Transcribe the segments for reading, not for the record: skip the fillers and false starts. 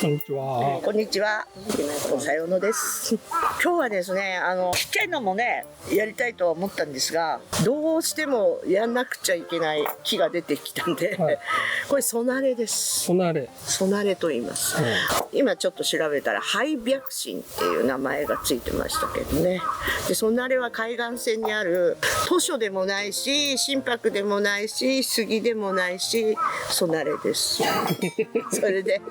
こんにちは。こんにちは。さよのです。今日はですね、ちっちゃいのもね、やりたいとは思ったんですが、どうしてもやんなくちゃいけない木が出てきたんで、はい、これソナレです。ソナレと言います。今ちょっと調べたらハイビャクシンっていう名前がついてましたけどね。で、ソナレは海岸線にある図書でもないし、心拍でもないし、杉でもないし、ソナレです。それで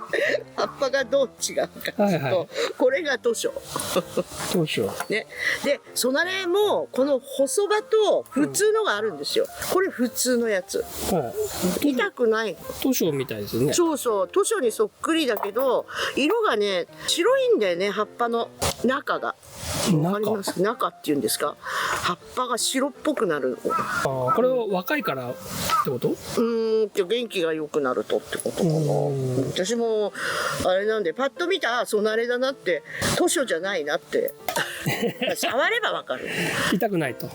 葉っぱがどう違うかというと、はいはい、これが図書。ね。で、ソナレもこの細葉と普通のがあるんですよ。これ普通のやつ。はい、痛くない。図書みたいですね。そうそう、図書にそっくりだけど、色がね、白いんだよね、葉っぱの中が。わかります？中っていうんですか。葉っぱが白っぽくなる。これは若いからってこと？元気が良くなるとってことかな。私もあれなんでパッと見たソナレだなって、図書じゃないなって触ればわかる。痛くないと。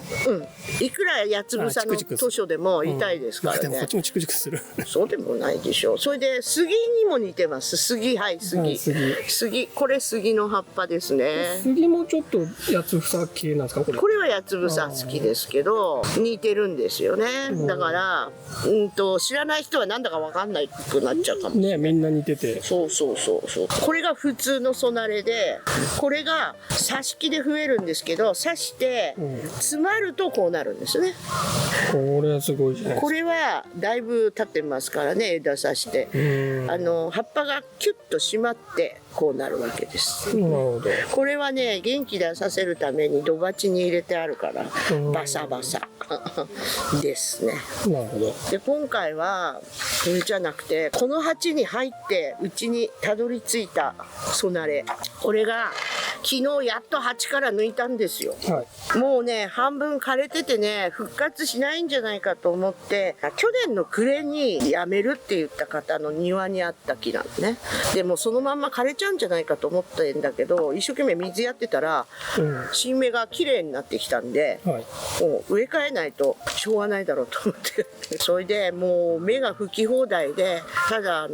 いくら八つぶさの図書でも痛いですからね。でもこっちもチクチクする。そうでもないでしょう。それで杉にも似てます。杉、はい、杉。これ杉の葉っぱですね。杉もちょっと八つぶさ系なんですか、これ。これは八つぶさ好きですけど、似てるんですよね。だから、知らない人はなんだかわかんないくなっちゃうかもしれない。ね、みんな似てて。そう。これが普通のソナレで、これが挿し木で増えるんですけど、挿して詰まるとこうなるんですね。これはすごいじゃないですか。これはだいぶ立ってますからね、枝挿して。葉っぱがキュッと締まってこうなるわけです。なるほど。これはね、元気出させるために土鉢に入れてあるからバサバサですね。なるほど。で、今回はそれじゃなくて、この鉢に入ってうちにたどり着いたソナレ、これが昨日やっと鉢から抜いたんですよ。はい、もうね、半分枯れててね、復活しないんじゃないかと思って、去年の暮れにやめるって言った方の庭にあった木なんですね。でもそのまんま枯れちゃうんじゃないかと思ってんだけど、一生懸命水やってたら、新芽が綺麗になってきたんで、もう植え替えないとしょうがないだろうと思って。それでもう芽が吹き放題で、ただ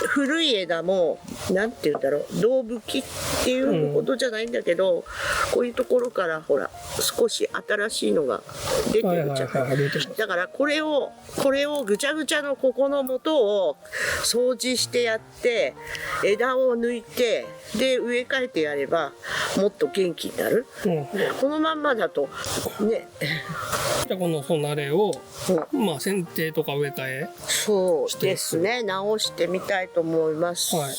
古い枝も、なんて言うんだろう、胴吹きっていうことじゃないんだけど、こういうところからほら少し新しいのが出てるじゃない。だからこれをぐちゃぐちゃのここの元を掃除してやって、枝を抜いて、で植え替えてやればもっと元気になる。このまんまだとね。じゃあこのソナレを、剪定とか植え替え、そうですね、直してみたいと思います。はい、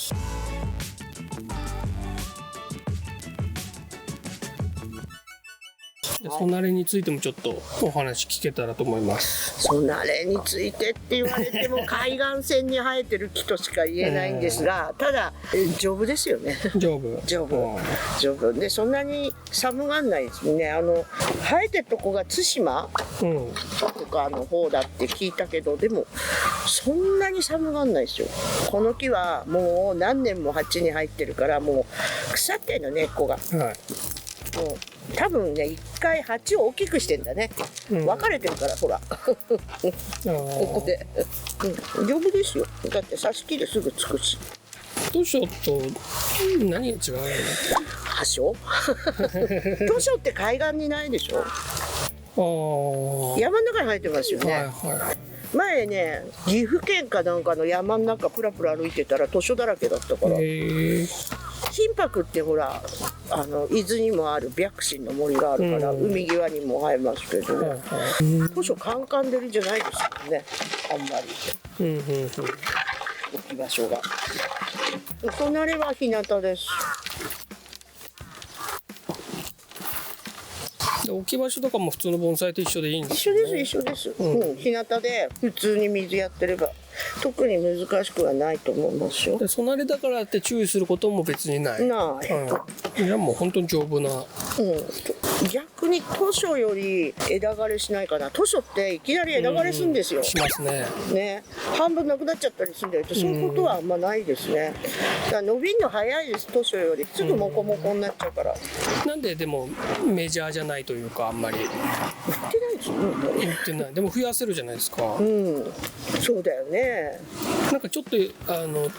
ソナレについてもちょっとお話聞けたらと思います。ソナレについてって言われても海岸線に生えてる木としか言えないんですが、ただ丈夫ですよね。丈夫で、そんなに寒がんないですね。生えてるとこが対馬、とかの方だって聞いたけど、でもそんなに寒がんないですよ。この木はもう何年も鉢に入ってるから、もう腐ってんの、根っこが。もう多分ね、一回鉢を大きくしてんだね。分かれてるから、ほら。ここで。丈夫ですよ。だって挿し木ですぐつくし。図書と何が違うの？葉書？図書って海岸にないでしょ？山の中に生えてますよね。前ね、岐阜県かなんかの山の中プラプラ歩いてたら図書だらけだったから。心拍ってほら、伊豆にもある白心の森があるから、海際にも生えますけど、図書カンカン照りじゃないですよね、あんまり。置き場所が。隣は日向です。置き場所とかも普通の盆栽と一緒でいいんですね。一緒です。日向で普通に水やってれば特に難しくはないと思いますよ。ソナレだからって注意することも別にない。ない。いや、もう本当に丈夫な。逆逆に図書より枝枯れしないかな。図書っていきなり枝枯れするんですよ。しますね。ね、半分なくなっちゃったりするんだけど、そういうことはあんまないですね。だから伸びるの早いです、図書より。すぐモコモコになっちゃうから。なんででもメジャーじゃないというか、あんまり売ってないですよね、売ってない。でも増やせるじゃないですか。そうだよね。なんかちょっと図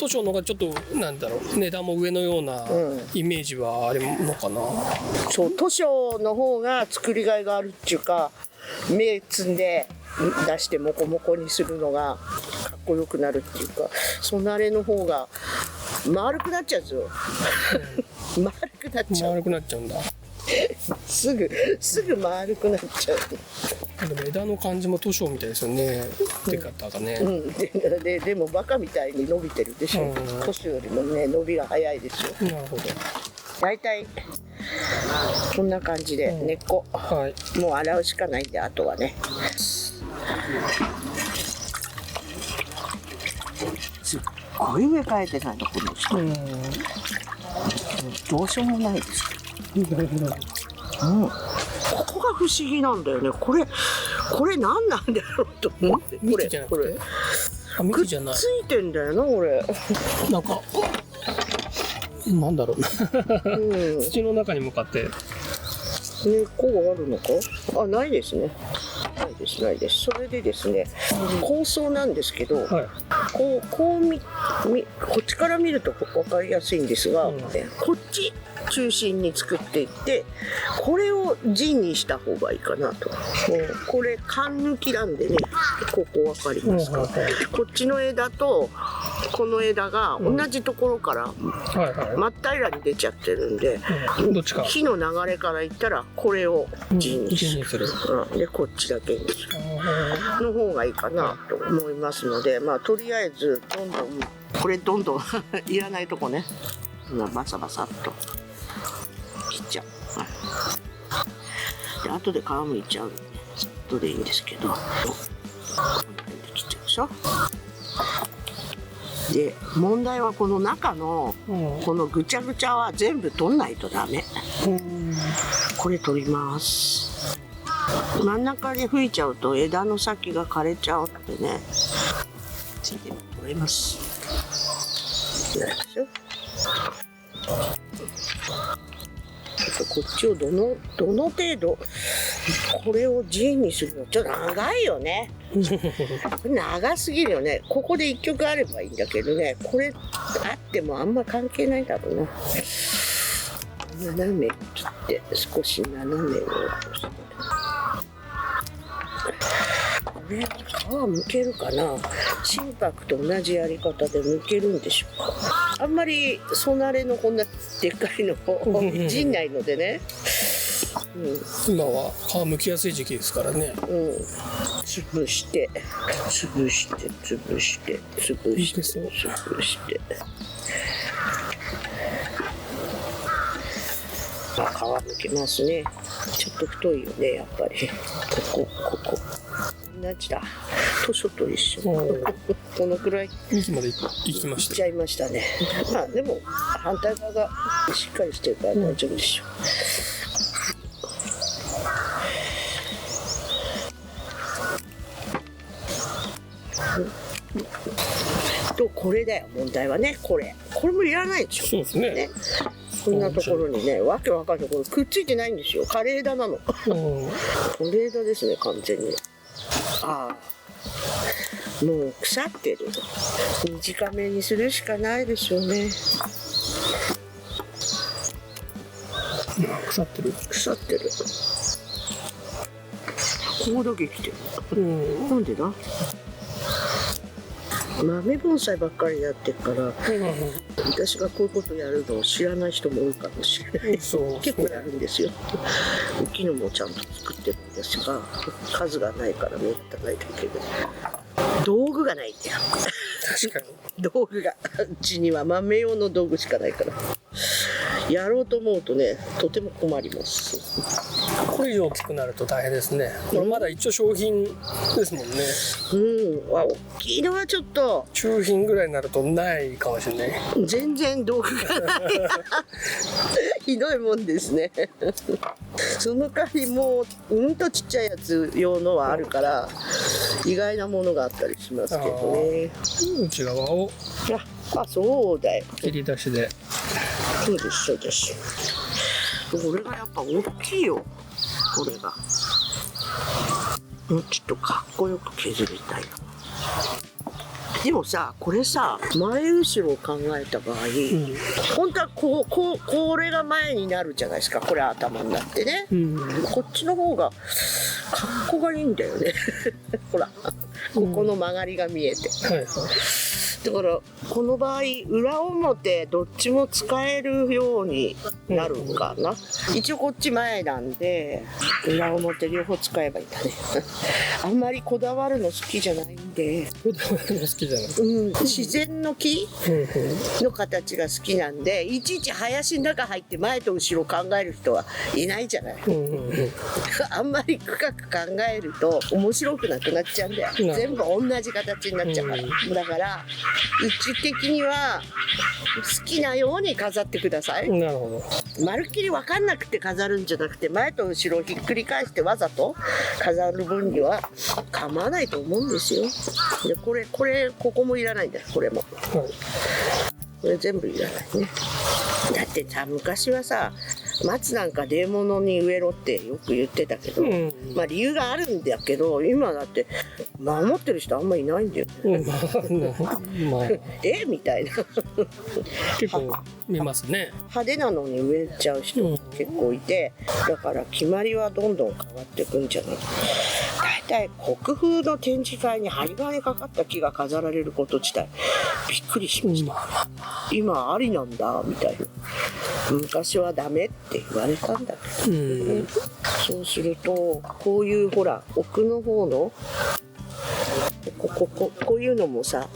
書のがちょっとなんだろう、値段も上のようなイメージはあるのかな。そう、図書の方が作りがいがあるっていうか、目つんで出してモコモコにするのがかっこよくなるっていうか、ソナレの方が丸くなっちゃうんですよ。丸くなっちゃう。丸くなっちゃうんだ。すぐ丸くなっちゃう。でも枝の感じも図書みたいですよね。出方がね。でもバカみたいに伸びてるでしょ。図書よりもね伸びが早いですよ。なるほど。だいたいこんな感じで根っこ、もう洗うしかないんで、あとはね。すっごい植え替えてないのこの人。どうしようもないです。ここが不思議なんだよね。これ何なんだろうと思って。これ幹じゃない。くっついてんだよな、これ。なんかなんだろうな。土の中に向かって根っこがあるのか？あ、ないですね。ないです。それでですね、構想なんですけど、こっちから見ると分かりやすいんですが、こっち中心に作っていって、これを陣にした方がいいかなと。これ缶抜きなんでね、ここ分かりますか？こっちの枝とこの枝が同じところから真っ平らに出ちゃってるんで、火の流れから言ったらこれを陣にする。でこっちだけにするの方がいいかなと思いますので、まあとりあえずどんどんいらないとこね、バサバサっと切っちゃう。で後で皮むいちゃうんで後でいいんですけど、こんな感じで切っちゃうでしょ。で問題はこの中のこのぐちゃぐちゃは全部取んないとダメ。これ取ります。真ん中で吹いちゃうと枝の先が枯れちゃうのでね、ついても取れます。ちょっとこっちをどの程度これを陣にするのちょっと長いよね。長すぎるよね。ここで1曲あればいいんだけどね、これあってもあんま関係ないだろうな。斜め切って少し斜めをこれ皮むけるかな。心拍と同じやり方でむけるんでしょうか。あんまりソナレのこんなでっかいの陣ないのでね、今は皮むきやすい時期ですからね。潰して皮むけますね。ちょっと太いよね、やっぱり。ここ同じだ。図書と一緒。このくらい幹まで行きました。いっちゃいましたね。まあでも反対側がしっかりしてるから大丈夫でしょう。とこれだよ問題はね。これもいらないでしょ。そうですね。こんなところにね、わけわかんないところくっついてないんですよ。枯れ枝なの。枯れ枝ですね、完全に。もう腐ってる。短めにするしかないでしょうね。腐ってる。ここだけ来てる。なんでだ？豆盆栽ばっかりやってるから、私がこういうことやるのを知らない人も多いかもしれない。結構やるんですよ。大きいのもちゃんと作ってるんですが、数がないから目立たないだけで。道具がないんだよ。確かに。道具がうちには豆用の道具しかないから。やろうと思うとね、とても困ります。これ以上大きくなると大変ですね。これまだ一応商品ですもんね。大きいのはちょっと中品ぐらいになるとないかもしれない。全然道具がないひどいもんですねその代わりもうとちっちゃいやつ用のはあるから意外なものがあったりしますけどね。内側をそうだよ、切り出しで。そうですそうです。これがやっぱ大きいよ。これがちょっとかっこよく削りたいな。でもさ、これさ、前後ろを考えた場合、本当はこれが前になるじゃないですか。これ頭になってね、こっちの方がかっこがいいんだよねほら、ここの曲がりが見えて、だからこの場合裏表どっちも使えるようになるかな。一応こっち前なんで裏表両方使えばいいんだねあんまりこだわるの好きじゃないんで。こだわるの好きじゃない、自然の木の形が好きなんで、いちいち林の中入って前と後ろ考える人はいないじゃない、あんまり深く考えると面白くなくなっちゃうんだよ。全部同じ形になっちゃうから、だからうち的には好きなように飾ってください。なるほど。まるっきり分かんなくて飾るんじゃなくて、前と後ろをひっくり返してわざと飾る分には構わないと思うんですよ。でここもいらないんだよ。これも、これ全部いらないね。だってさ、昔はさ、松なんか出物に植えろってよく言ってたけど、まあ理由があるんだけど、今だって守ってる人あんまりいないんだよねみたいな結構見ますね。派手なのに植えちゃう人結構いて、だから決まりはどんどん変わっていくんじゃない。大体国風の展示会に針金かかった木が飾られること自体びっくりしました。今ありなんだみたいな。昔はダメって言われたんだけど、そうするとこういうほら奥の方のこういうのもさ、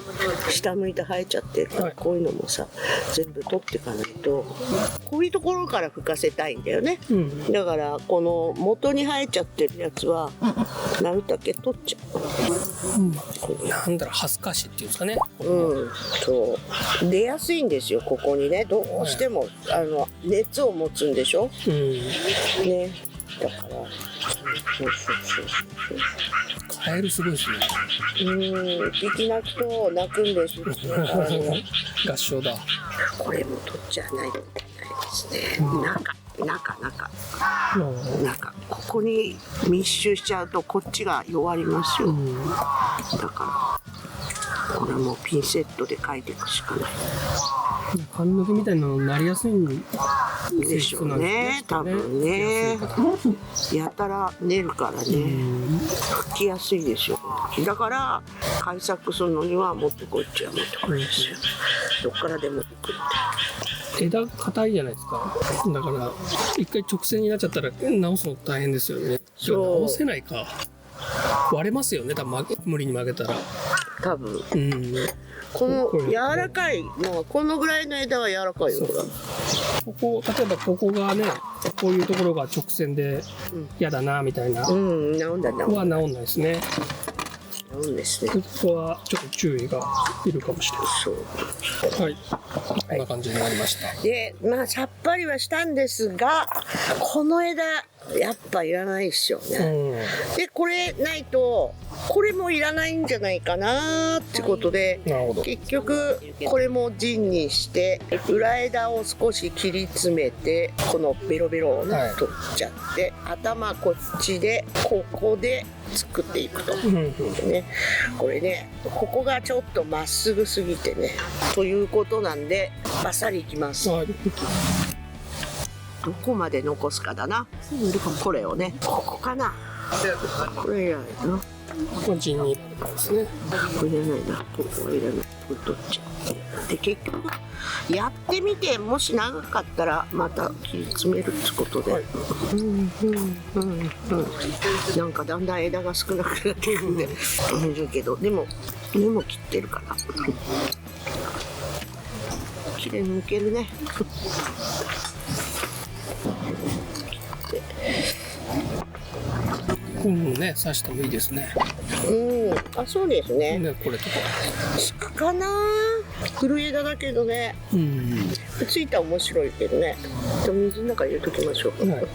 下向いて生えちゃってるから、こういうのもさ全部取っていかないと、こういうところから吹かせたいんだよね、だからこの元に生えちゃってるやつはなるだけ取っちゃう、なんだろう、恥ずかしいっていうんですかね。そう出やすいんですよ。ここにねどうしても、熱を持つんでしょ、ね、だからそうカエルすごいですね。一匹鳴くと鳴くんです合唱だ。これも取っちゃないといけないですね。中ここに密集しちゃうとこっちが弱りますよ、だからこれもピンセットで描いていくしかない。カンヌキみたいなのになりやすいんでしょうね、多分ね。やたら練るからね、吹きやすいでしょう。だから改作するのにはもっとこっちはもっとこれですよ、どっからでも吹くって。枝硬いじゃないですか。だから一回直線になっちゃったら直すの大変ですよね。直せないか、割れますよね、多分無理に曲げたら。多分、この柔らかい、もうこのぐらいの枝は柔らかいよ。例えばここがね、こういうところが直線で嫌だなみたいな、治んだは治んないですね。ですね。ここはちょっと注意がいるかもしれない。そう。はい。こんな感じになりました。で、まあさっぱりはしたんですが、この枝やっぱいらないっしょね。で、これないとこれもいらないんじゃないかなってことで、結局これも陣にして裏枝を少し切り詰めて、このベロベロをね、取っちゃって、頭こっちでここで作っていくと、ね、これね、ここがちょっとまっすぐすぎてね、ということなんでバッサリいきます。どこまで残すかだな。これをね、ここかな。これいらないな。こっちに入れるですね。これいらないな。ここはいらない。これ取っちゃう。で結局やってみて、もし長かったらまた切り詰めるってことで、なんかだんだん枝が少なくなってるんでいるけど、でも根も切ってるからきれいに抜けるね。うんね、刺してもいいですね。あ、そうですね。ね、これとか。効くかな。古枝だけどね。ついたら面白いけどね。水の中に入れときましょう。はい。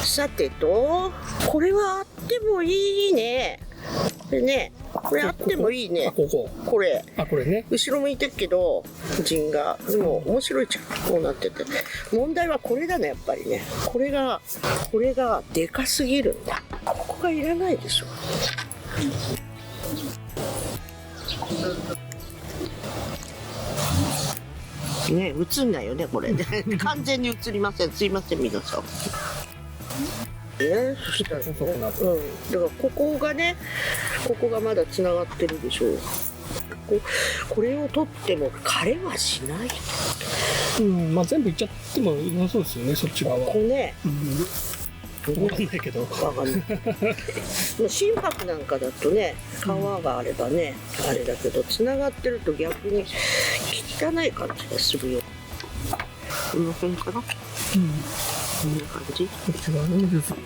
さてと、これはあってもいいね。でね、これあってもいいね。これ。これね。後ろ向いてるけど、陣が。でも面白いじゃん。こうなってて。問題はこれだね、やっぱりね。これがでかすぎるんだ。ここがいらないでしょ。ね、映んないよね、これ。完全に映りません。すいません、皆さん。そしたらね、だからここがね、ここがまだつながってるでしょう。これを取っても枯れはしない。全部いっちゃっても良さそうですよね、そっち側は。ここね。分かんないけど。分かんない。心拍なんかだとね、皮があればね、あれだけど、つながってると逆に汚い感じがするよ。この辺かな。こんな感じ。こっち側のですよ。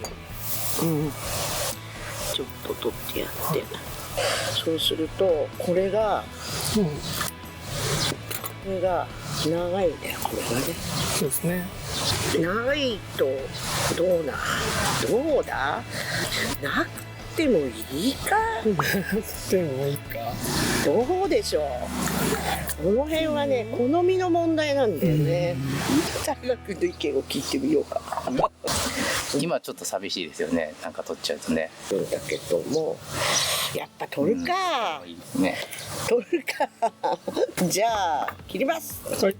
ちょっと取ってやって。そうすると、これが長いんだよ、これがね。そうですね。長いとどうだなくてもいいか。どうでしょう。この辺はね、好みの問題なんだよね。大学の意見を聞いてみようか。今ちょっと寂しいですよね、なんか取っちゃうとね。だけども、やっぱ取るか。いいですね。取るか。じゃあ切ります。はい。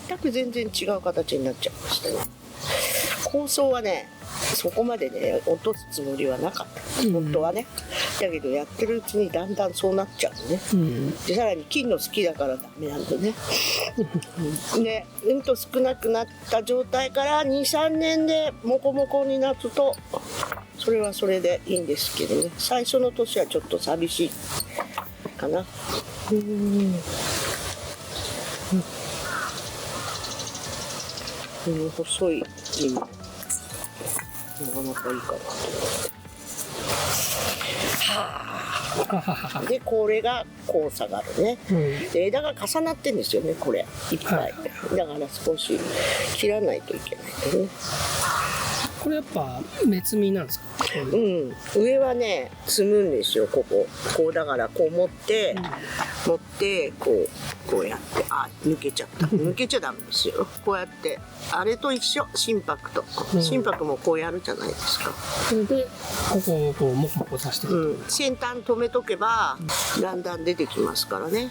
全く全然違う形になっちゃいましたね。構想はね、そこまでね落とすつもりはなかった、本当はね。だけどやってるうちにだんだんそうなっちゃうね、でさらに切るの好きだからダメなんでねで少なくなった状態から2、3年でモコモコになるとそれはそれでいいんですけどね、最初の年はちょっと寂しいかな。細い字もなかなかいいかなと。でこれがこう下がるね、で枝が重なってんですよね、これいっぱい、だから少し切らないといけないんでね。これやっぱ目摘みなんですか？上はね摘むんですよ、こうだからこう持ってこうやって抜けちゃった抜けちゃダメですよ、こうやってあれと一緒、心拍と、心拍もこうやるじゃないですか。それでここをこうモコモコさせてる、先端止めとけばだんだん出てきますからね。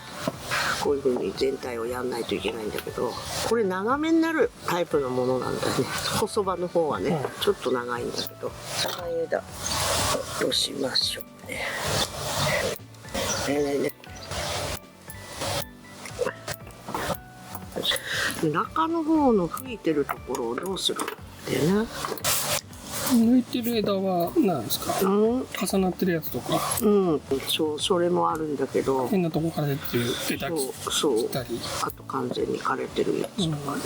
こういう風に全体をやんないといけないんだけど、これ長めになるタイプのものなんだね。細葉の方はね、ちょっと長いんだけど、3枝落としましょうね。中の方の吹いてるところをどうするんだよね。抜いてる枝は何ですか？重なってるやつとか。それもあるんだけど、変なとこから出てる枝切ったり、あと完全に枯れてるやつとかね、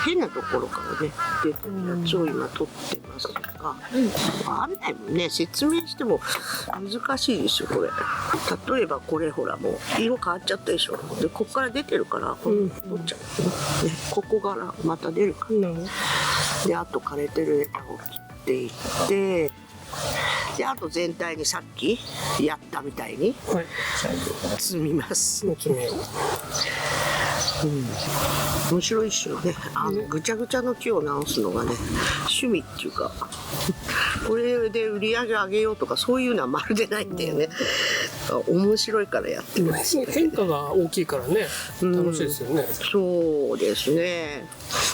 変なところからね出てるやつを今取ってますが、あんないもんね、説明しても難しいですよこれ。例えばこれほらもう色変わっちゃったでしょ。でここから出てるからこれ取っちゃう、ね、ここからまた出るから、であと枯れてる枝を切っていって、であと全体にさっきやったみたいに積みます。面白いっしょね。ぐちゃぐちゃの木を直すのがね趣味っていうか、これで売り上げ上げようとかそういうのはまるでないんだよね。面白いからやってます。変化が大きいからね、楽しいですよね。そうですね。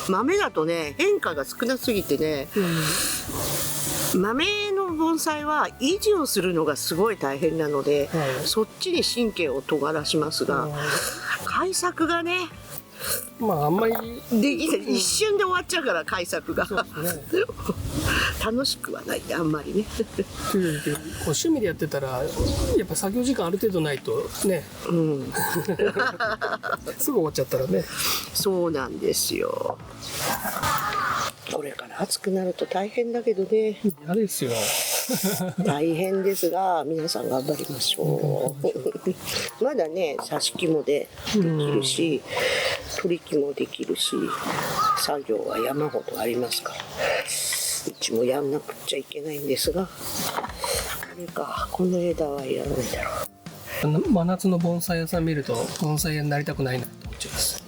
豆だとね変化が少なすぎてね、豆の盆栽は維持をするのがすごい大変なので、そっちに神経を尖らしますが、開作がねあんまりできない、一瞬で終わっちゃうから開作が、楽しくはないあんまりね趣味でやってたらやっぱ作業時間ある程度ないとね、すぐ終わっちゃったらね。そうなんですよ。これから暑くなると大変だけどね。嫌ですよ。大変ですが、皆さん頑張りましょう。まだね、挿し木もできるし、取り木もできるし、作業は山ほどありますから、うちもやんなくっちゃいけないんですが、あれか、この枝はいらないだろう。真夏の盆栽屋さん見ると、盆栽屋になりたくないなって思っちゃいます。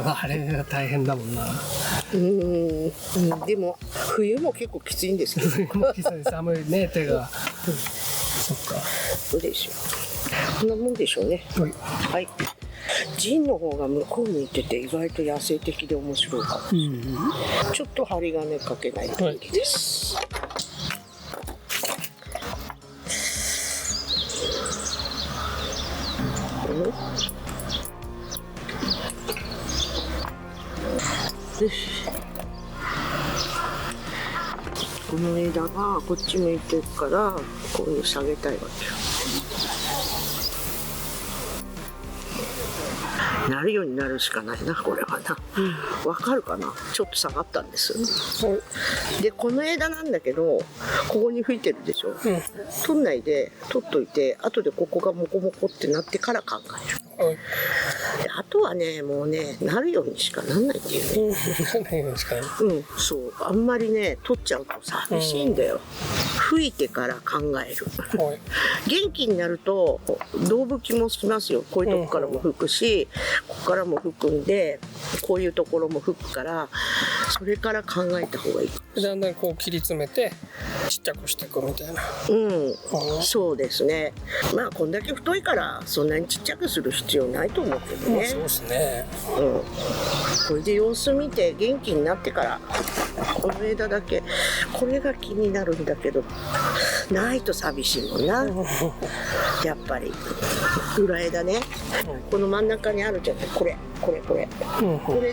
あれが大変だもんな。でも冬も結構きついんですけど。寒いね、手が。そっか。そうでしょう。こんなもんでしょうね。はい。ジンの方が向こう向いてて意外と野生的で面白いかも。ちょっと針金かけないといいです。この枝がこっち向いてるからこういう下げたいわけよ。なるようになるしかないな、これはな。わかるかな。ちょっと下がったんです。でこの枝なんだけど、ここに吹いてるでしょ。取んないで取っといて、後でここがモコモコってなってから考える。であとはね、もうね、なるようにしかなんないっていうね。なるようにしかない。そう、あんまりね、取っちゃうと寂しいんだよ。吹いてから考える。元気になると胴吹きもしますよ。こういうとこからも吹くし、ここからも吹くんで、こういうところも吹くから、それから考えた方がいい。だんだんこう切り詰めてちっちゃくしていくみたいな。そうですね。まあこんだけ太いからそんなにちっちゃくする必要ないと思うけどね。そうですね。これで様子見て元気になってから、この枝だけ、これが気になるんだけど、ないと寂しいもんな。やっぱり裏枝ね、この真ん中にあるじゃん。これ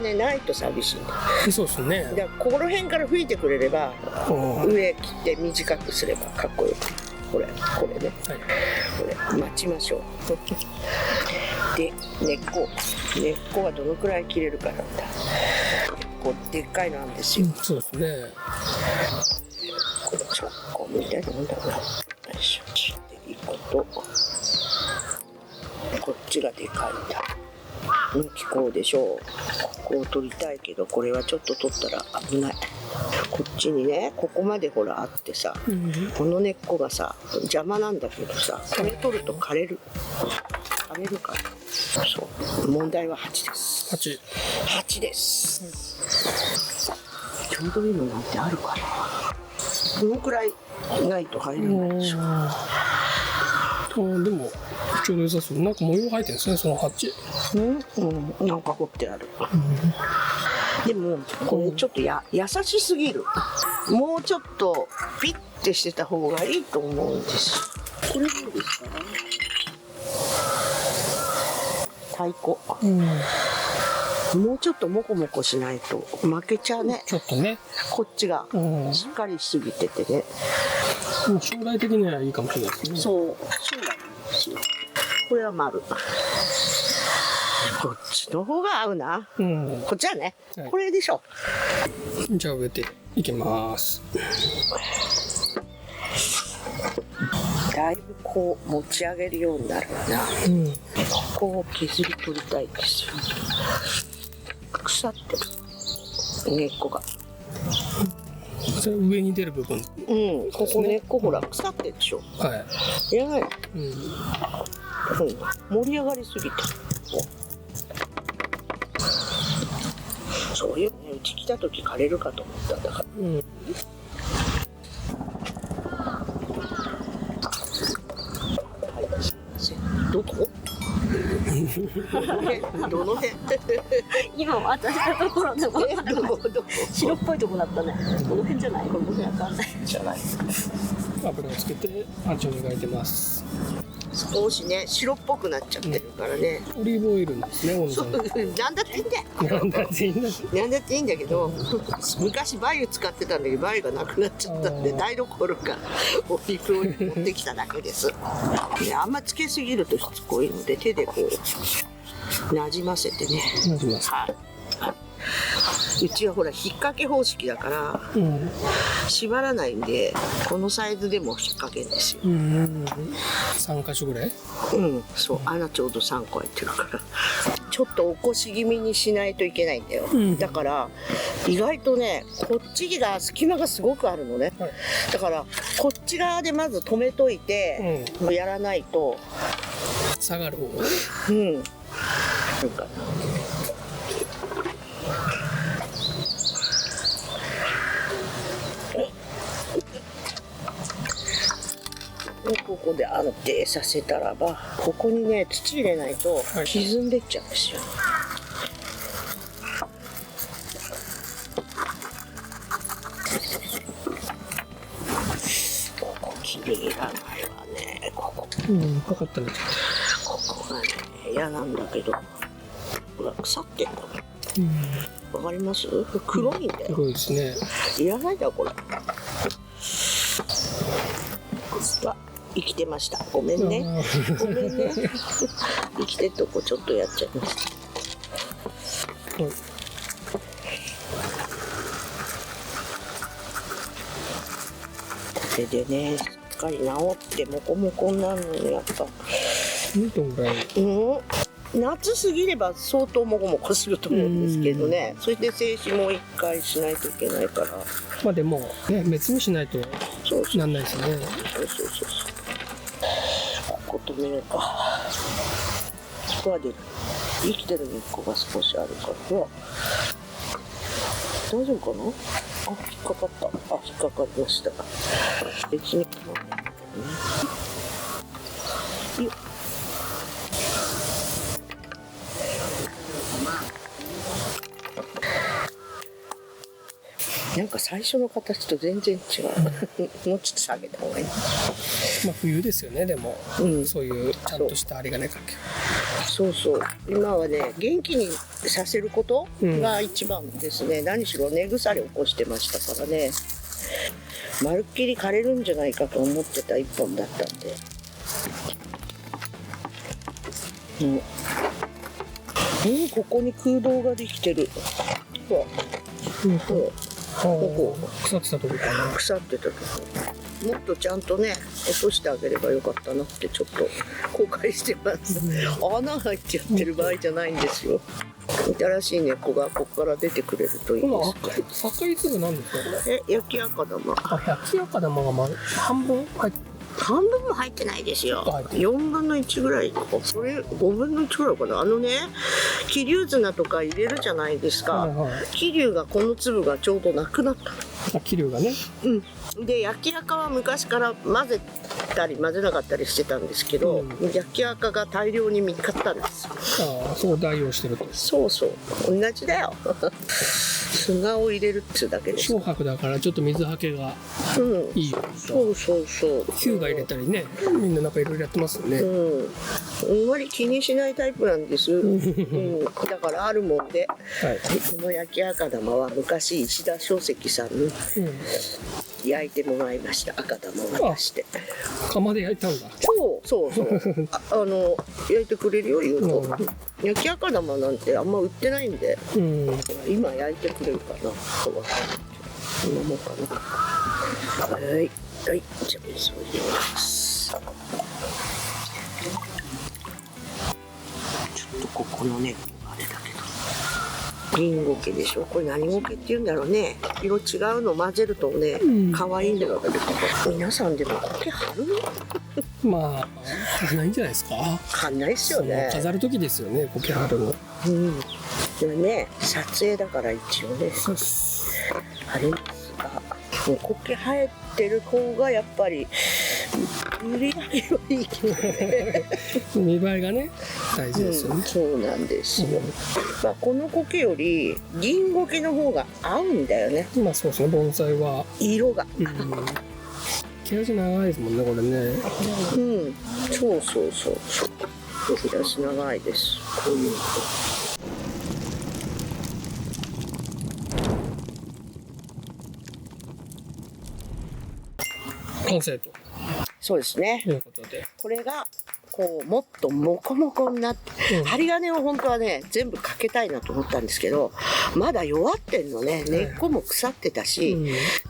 ね、ないと寂しいんだ。そうですね。だからこの辺から吹いてくれれば、上切って短くすればかっこよく。これね、これ待ちましょう。で根っこはどのくらい切れるかなんだ。結構でっかいのなんですよ。そうですね。これ直根みたいなもんだな。よいしょ。で1個とこっちがでかいんだ。向きこうでしょう。ここを取りたいけど、これはちょっと取ったら危ない。こっちにね、ここまでほらあってさ、この根っこがさ邪魔なんだけどさ、これ取ると枯れるから。そう問題は8です。8です。ちょうどいいのなんてあるかな。このくらいないと入れないでしょ。でもちょうど良さそう。なんか模様入ってるんですね、その鉢。なんか彫ってある。でもこれちょっと優しすぎる。もうちょっとピッてしてた方がいいと思うんです。これどうですか？太鼓。もうちょっとモコモコしないと負けちゃうね。ちょっとね。こっちがしっかりしすぎててね。将来的にはいいかもしれないですね。そう、将来ですよ。これは丸。こっちの方が合うな。こっちはね、これでしょ。じゃあ植えていきます。だいぶこう持ち上げるようになるな。ここを削り取りたいんですよ。腐ってる根っこが。それ上に出る部分。ここ根っこほら腐ってるでしょ。やばい。盛り上がりすぎて。そういうね、うち来た時枯れるかと思ったんだから。はい、すいません。どこ？どの辺？今渡したところでも白っぽいとこだったね。この辺じゃない？この辺わかんない。じゃない。油をつけて鉢を磨いてます。少しね、白っぽくなっちゃってるからね。オリーブオイルですね。なんだっていいんだよ。なんだっていいんだけど、昔バイユ使ってたんだけど、バイユがなくなっちゃったんで、台所からオリーブオイル持ってきただけです。で、あんまつけすぎるとしつこいので、手でこうなじませてね。うちはほら引っ掛け方式だから縛らないんで、このサイズでも引っ掛けるんですよ。3箇所ぐらい？そう、穴ちょうど3個入ってるからちょっと起こし気味にしないといけないんだよ。だから意外とね、こっちが隙間がすごくあるのね。だからこっち側でまず止めといて、やらないと下がる方がなんかここで安定させたらば、ここにね土入れないと沈んでっちゃうんですよ。ここ気に入らないわね。ここ分かったね。ここがね嫌なんだけど、ほら腐ってんだもん。わかります？黒いんだよ。黒いですね。いらないだこれ。わ、生きてました。ごめんね。ごめんね。生きてるとこちょっとやっちゃいました。これでね、しっかり治ってモコモコになるのにやっぱ。どんぐらい？夏過ぎれば相当モコモコすると思うんですけどね。それで静止も一回しないといけないから。まあでもね、別にしないとなんないですね。そう。ここ止めるか。ここは出る。生きてる根っこが少しあるから。大丈夫かな？あ、引っかかった。あ、引っかかりました。別に構わないんだけどね。よっ。なんか最初の形と全然違う。もうちょっと下げた方がいい。まあ冬ですよね、でも、そういうちゃんとした針金かけ。そう今はね、元気にさせることが一番ですね。何しろ根腐れ起こしてましたからね。まるっきり枯れるんじゃないかと思ってた一本だったんで。ここに空洞ができてる。ここ腐ってたとこかな。腐ってたとこ。もっとちゃんとね落としてあげればよかったなってちょっと後悔してます。穴入っちゃってる場合じゃないんですよ。新しい根っこがここから出てくれるといいです。赤い粒なんですかこれ？焼き赤玉。焼き赤玉が半分入って。半分も入ってないですよ。4分の1ぐらい。それ5分の1ぐらいかな。桐生砂とか入れるじゃないですか。桐生がこの粒がちょうどなくなった。桐生がね。で焼き赤は昔から混ぜたり混ぜなかったりしてたんですけど、焼き赤が大量に見つかったんですよ。そう代用してると。そう同じだよ。砂を入れるってだけです。小白だからちょっと水はけがいいよ。そうヒューが入れたりね、みんななんかいろいろやってますよね。あんまり気にしないタイプなんです。だからあるもんで、この焼き赤玉は昔石田書石さんに焼いてもらいました。赤玉を渡して。窯で焼いたんだ。そう焼いてくれるよ言うと。焼き赤玉なんてあんま売ってないんで、今焼いてくれるかな。そんなもんかな。はい、じゃあ水を入れます。ちょっとここのねあれだけど、銀ゴケでしょ。これ何ゴケって言うんだろうね。色違うの混ぜるとね、可愛いんだよ。皆さんでもゴケ貼るの？まあ貼んないんじゃないですか。貼んないっすよね。飾る時ですよね、ゴケ貼るの。でもね、撮影だから一応ね貼りますが、ゴケ生えてる方がやっぱり売り上げはいいけどね。見栄えがね大事ですよね。そうなんですよ。このコケより銀ゴケの方が合うんだよね。まあそうですね、盆栽は色が。毛足長いですもんね、これね。そう。毛足長いです。こういうの。完成と。そうですね。ということで。これがこうもっとモコモコになって、針金を本当はね全部かけたいなと思ったんですけど、まだ弱ってんのね。根っこも腐ってたし、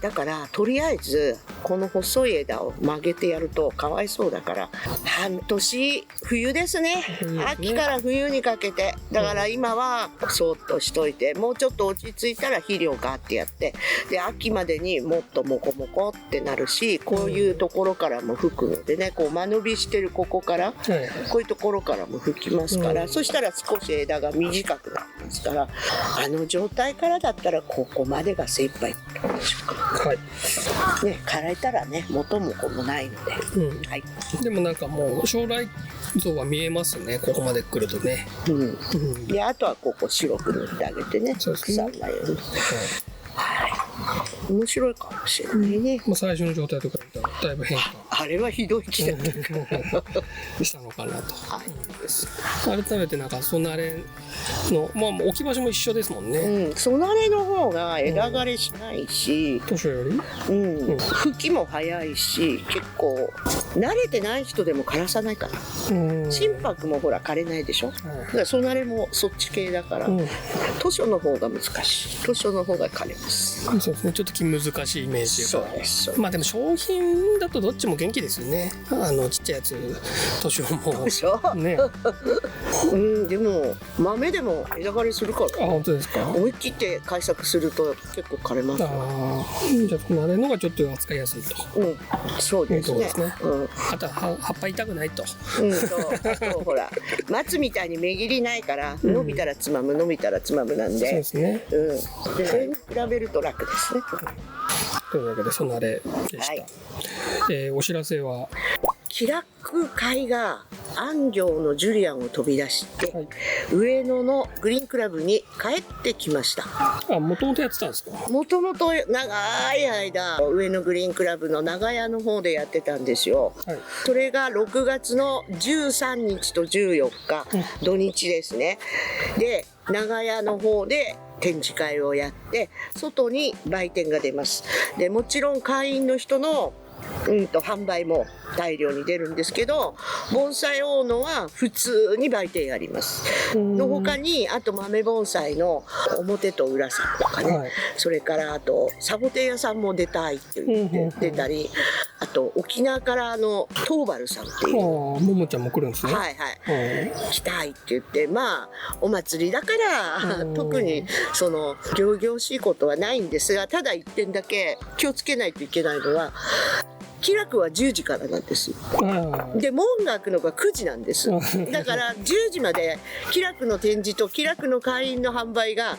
だからとりあえずこの細い枝を曲げてやるとかわいそうだから、半年冬ですね。秋から冬にかけて、だから今はそっとしといて、もうちょっと落ち着いたら肥料ガーってやって、で秋までにもっとモコモコってなるし、こういうところからも吹くのでね、こう間延びしてるここから、こういうところからも吹きますから、そしたら少し枝が短くなりますから、あの状態からだったらここまでが精一杯ってことでしょうか。はい。ね、枯れたらね元も子もないので、はい。でもなんかもう将来像は見えますね、ここまで来るとね。であとはここ白く塗ってあげてね、そうですね。腐らないように。面白いかもしれないね。最初の状態とか見たらだいぶ変化あれはひどい木だったからしたのかなと。改めてなんかソナレの、置き場所も一緒ですもんね。ソナレの方が枝枯れしないし、図書より吹きも早いし、結構慣れてない人でも枯らさないから。心拍もほら枯れないでしょ。だからソナレもそっち系だから、図書の方が難しい。図書の方が枯れます。そうですね、ちょっと難しいイメージが。そうです。でも商品だとどっちも元気ですよね。ちっちゃいやつ、図書もでしょね。でも豆でも枝枯れするから。あ、本当ですか。思い切って開削すると結構枯れます。じゃああれのがちょっと扱いやすいと。そうですね。あとは葉っぱ痛くないと。あとほら松みたいに目切りないから伸びたらつまむ、伸びたらつまむなんで。そうですね。それに比べると楽ですね。というわけでソナレでした。お知らせは気楽会が安行のジュリアンを飛び出して、上野のグリーンクラブに帰ってきました。もともとやってたんですか。もともと長い間上野グリーンクラブの長屋の方でやってたんですよ。それが6月の13日と14日、土日ですね。で長屋の方で展示会をやって、外に売店が出ます。でもちろん会員の人の販売も大量に出るんですけど、盆栽大野は普通に売店ありますの他に、あと豆盆栽の表と裏さんとかね、それからあとサボテン屋さんも出たいって言って出たり、あと沖縄からトーバルさんっていうももちゃんも来るんですね。来たいって言って、お祭りだから特にその仰々しいことはないんですが、ただ一点だけ気をつけないといけないのは、気楽は10時からなんです。で門が開くのが9時なんです。だから10時まで気楽の展示と気楽の会員の販売が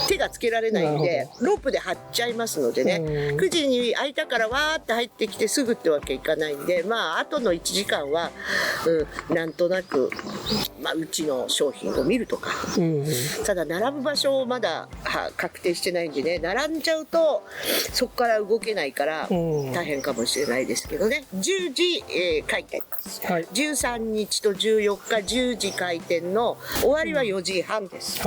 手がつけられないんで、ロープで張っちゃいますのでね、9時に開いたからわーって入ってきてすぐってわけいかないんで、あとの1時間は、なんとなく、うちの商品を見るとか、ただ並ぶ場所をまだ確定してないんでね、並んじゃうとそこから動けないから大変かもしれないですけどね。10時、開店です。13日と14日10時開店の終わりは4時半です。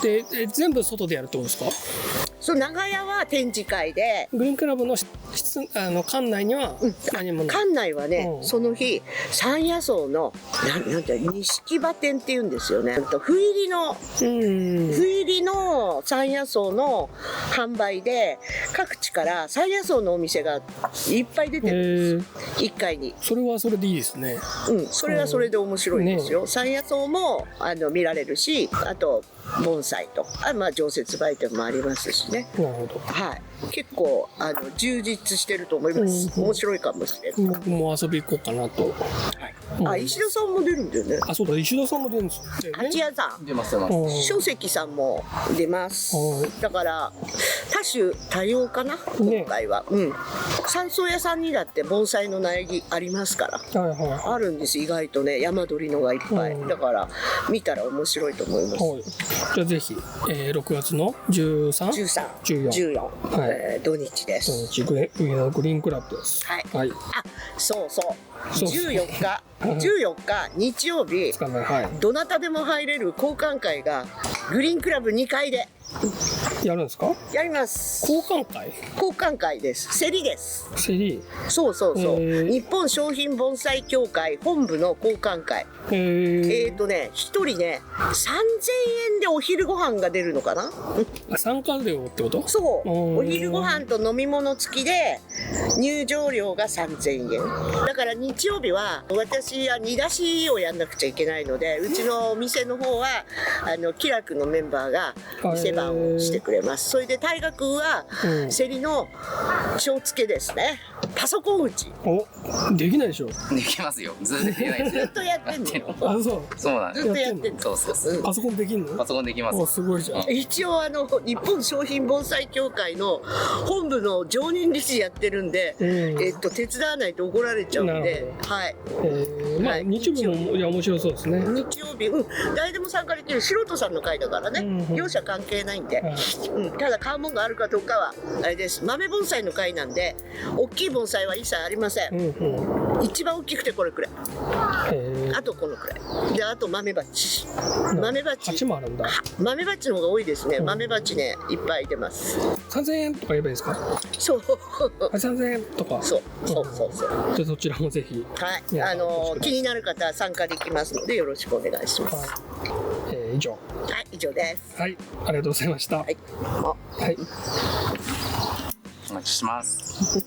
で全部外でやるってことですか。長屋は展示会で、グリーンクラブの館内には何もない。館内はね、その日山野草のなんて錦場店っていうんですよね。ふ入りの山野草の販売で、各地から山野草のお店がいっぱい出てるんです1階に。それはそれでいいですね。それはそれで面白いですよ。山野草も見られるし、あと盆栽と常設売店もありますしね。なるほど。結構充実してると思います。面白いかもしれない。僕も遊び行こうかなと。石田さんも出るんだよね。そうだ、石田さんも出るんですよね。八谷さん出ます。書籍さんも出ます。だから多種多様かな、今回は。山荘屋さんにだって盆栽の苗木ありますから、あるんです。意外とね、山鳥のがいっぱい。だから見たら面白いと思います。じゃあぜひ、6月の13、14、土日です。土日上野グリーンクラブです。14日日曜日、どなたでも入れる交換会がグリーンクラブ2階でやるんですか？やります。交換会？交換会です。競りです。競り？そうそうそう。日本商品盆栽協会本部の交換会。一人ね、3000円でお昼ご飯が出るのかな？参加料ってこと？そう。お昼ご飯と飲み物付きで入場料が3000円。だから日曜日は私は煮出しをやんなくちゃいけないので、うちのお店の方は気楽のメンバーが店番をしてくれます。それで大河君は競りの小付けですね。パソコン打ち。お、できないでしょ？できますよ。ずっとできないですよ。ずっとやってんのよ。あ、そう。そうなんです。ずっとやってんの。そうそうそう。パソコンできんの？パソコンできます。お、すごいじゃん。一応日本商品盆栽協会の本部の常任理事やってるんで、手伝わないと怒られちゃうんで、はい。まあ日曜日もいや面白そうですね。日曜日、誰でも参加できる素人さんの会だからね、業者関係ないんで、ただ買うもんがあるかどうかはあれです。豆盆栽の会なんで、大きい盆栽は一切ありません。一番大きくてこれくらい。あとこのくらい。で、あと豆鉢。豆鉢。鉢もあるんだ。豆鉢の方が多いですね。豆鉢ね、いっぱい出ます。3000円とか言えばいいですか？そう。3000円とか。そう。じゃあそちらもぜひ。はい。気になる方は参加できますのでよろしくお願いします。以上。はい、以上です。はい、ありがとうございました。はい。お待ちしてます。